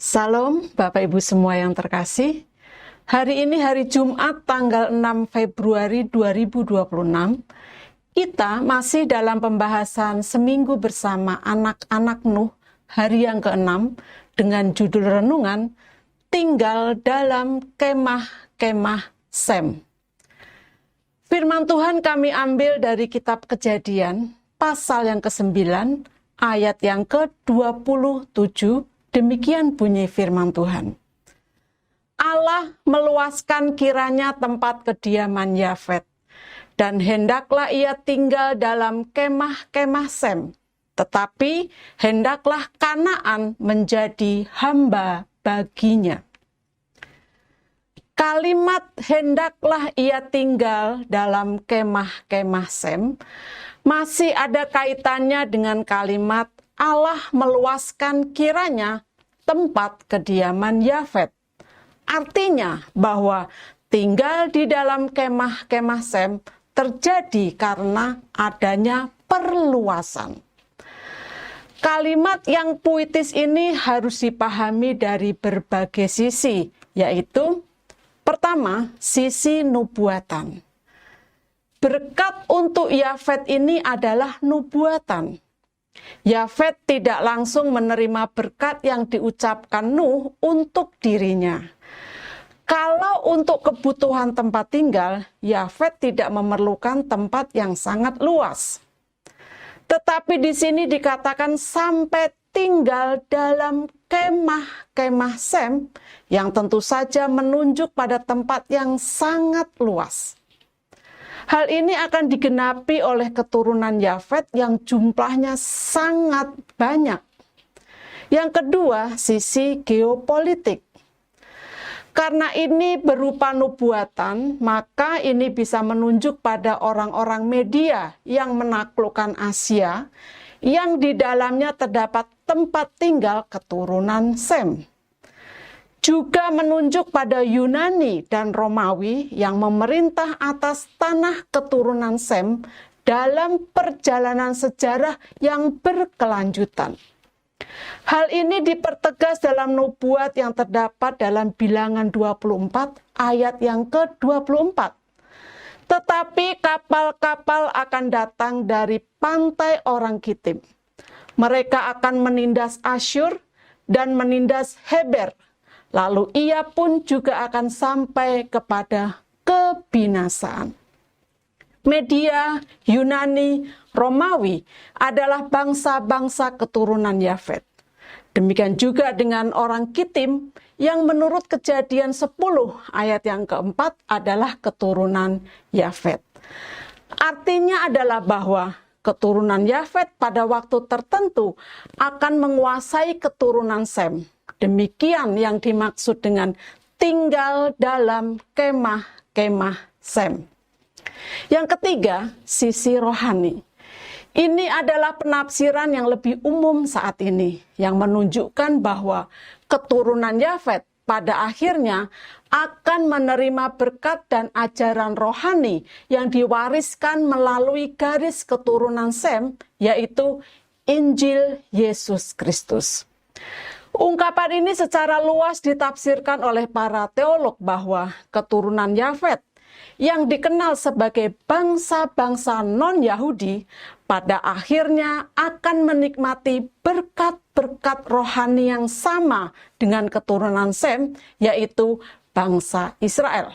Salam Bapak Ibu semua yang terkasih. Hari ini hari Jumat tanggal 6 Februari 2026. Kita masih dalam pembahasan seminggu bersama anak-anak Nuh hari yang ke-6 dengan judul renungan Tinggal dalam Kemah-Kemah Sem. Firman Tuhan kami ambil dari kitab Kejadian pasal yang ke-9 ayat yang ke-27. Demikian bunyi firman Tuhan. Allah meluaskan kiranya tempat kediaman Yafet, dan hendaklah ia tinggal dalam kemah-kemah Sem, tetapi hendaklah Kanaan menjadi hamba baginya. Kalimat hendaklah ia tinggal dalam kemah-kemah Sem masih ada kaitannya dengan kalimat Allah meluaskan kiranya tempat kediaman Yafet. Artinya bahwa tinggal di dalam kemah-kemah Sem terjadi karena adanya perluasan. Kalimat yang puitis ini harus dipahami dari berbagai sisi, yaitu pertama, sisi nubuatan. Berkat untuk Yafet ini adalah nubuatan. Yafet tidak langsung menerima berkat yang diucapkan Nuh untuk dirinya. Kalau untuk kebutuhan tempat tinggal, Yafet tidak memerlukan tempat yang sangat luas. Tetapi di sini dikatakan sampai tinggal dalam kemah-kemah Sem, yang tentu saja menunjuk pada tempat yang sangat luas. Hal ini akan digenapi oleh keturunan Yafet yang jumlahnya sangat banyak. Yang kedua, sisi geopolitik. Karena ini berupa nubuatan, maka ini bisa menunjuk pada orang-orang Media yang menaklukkan Asia, yang di dalamnya terdapat tempat tinggal keturunan Sem. Juga menunjuk pada Yunani dan Romawi yang memerintah atas tanah keturunan Sem dalam perjalanan sejarah yang berkelanjutan. Hal ini dipertegas dalam nubuat yang terdapat dalam Bilangan 24 ayat yang ke-24. Tetapi kapal-kapal akan datang dari pantai orang Kitim. Mereka akan menindas Asyur dan menindas Heber. Lalu ia pun juga akan sampai kepada kebinasaan. Media, Yunani, Romawi adalah bangsa-bangsa keturunan Yafet. Demikian juga dengan orang Kitim yang menurut Kejadian 10 ayat yang keempat adalah keturunan Yafet. Artinya adalah bahwa keturunan Yafet pada waktu tertentu akan menguasai keturunan Sem. Demikian yang dimaksud dengan tinggal dalam kemah-kemah Sem. Yang ketiga, sisi rohani. Ini adalah penafsiran yang lebih umum saat ini, yang menunjukkan bahwa keturunan Yafet pada akhirnya akan menerima berkat dan ajaran rohani yang diwariskan melalui garis keturunan Sem, yaitu Injil Yesus Kristus. Ungkapan ini secara luas ditafsirkan oleh para teolog bahwa keturunan Yafet yang dikenal sebagai bangsa-bangsa non-Yahudi pada akhirnya akan menikmati berkat-berkat rohani yang sama dengan keturunan Sem, yaitu bangsa Israel.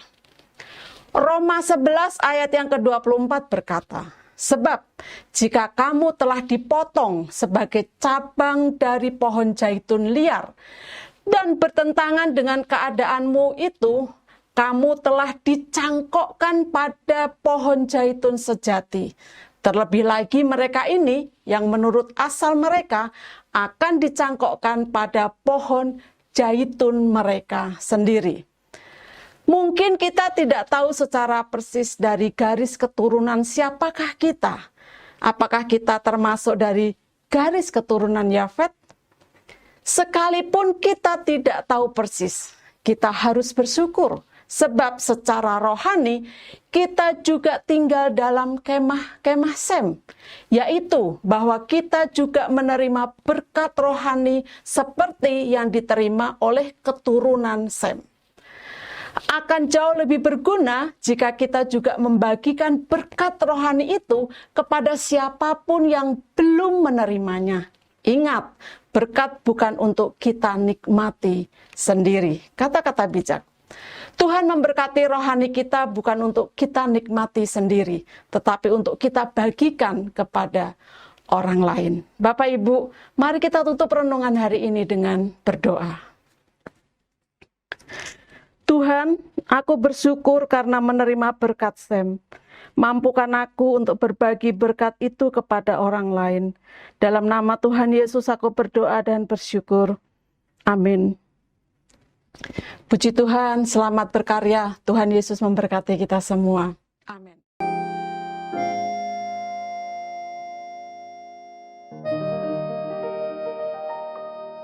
Roma 11 ayat yang ke-24 berkata, sebab jika kamu telah dipotong sebagai cabang dari pohon zaitun liar dan bertentangan dengan keadaanmu itu, kamu telah dicangkokkan pada pohon zaitun sejati. Terlebih lagi mereka ini yang menurut asal mereka akan dicangkokkan pada pohon zaitun mereka sendiri. Mungkin kita tidak tahu secara persis dari garis keturunan siapakah kita. Apakah kita termasuk dari garis keturunan Yafet? Sekalipun kita tidak tahu persis, kita harus bersyukur Sebab secara rohani kita juga tinggal dalam kemah-kemah Sem, yaitu bahwa kita juga menerima berkat rohani seperti yang diterima oleh keturunan Sem. Akan jauh lebih berguna jika kita juga membagikan berkat rohani itu kepada siapapun yang belum menerimanya. Ingat, berkat bukan untuk kita nikmati sendiri. Kata-kata bijak. Tuhan memberkati rohani kita bukan untuk kita nikmati sendiri, tetapi untuk kita bagikan kepada orang lain. Bapak Ibu, mari kita tutup renungan hari ini dengan berdoa. Tuhan, aku bersyukur karena menerima berkat Sem. Mampukan aku untuk berbagi berkat itu kepada orang lain. Dalam nama Tuhan Yesus aku berdoa dan bersyukur. Amin. Puji Tuhan, selamat berkarya. Tuhan Yesus memberkati kita semua. Amin.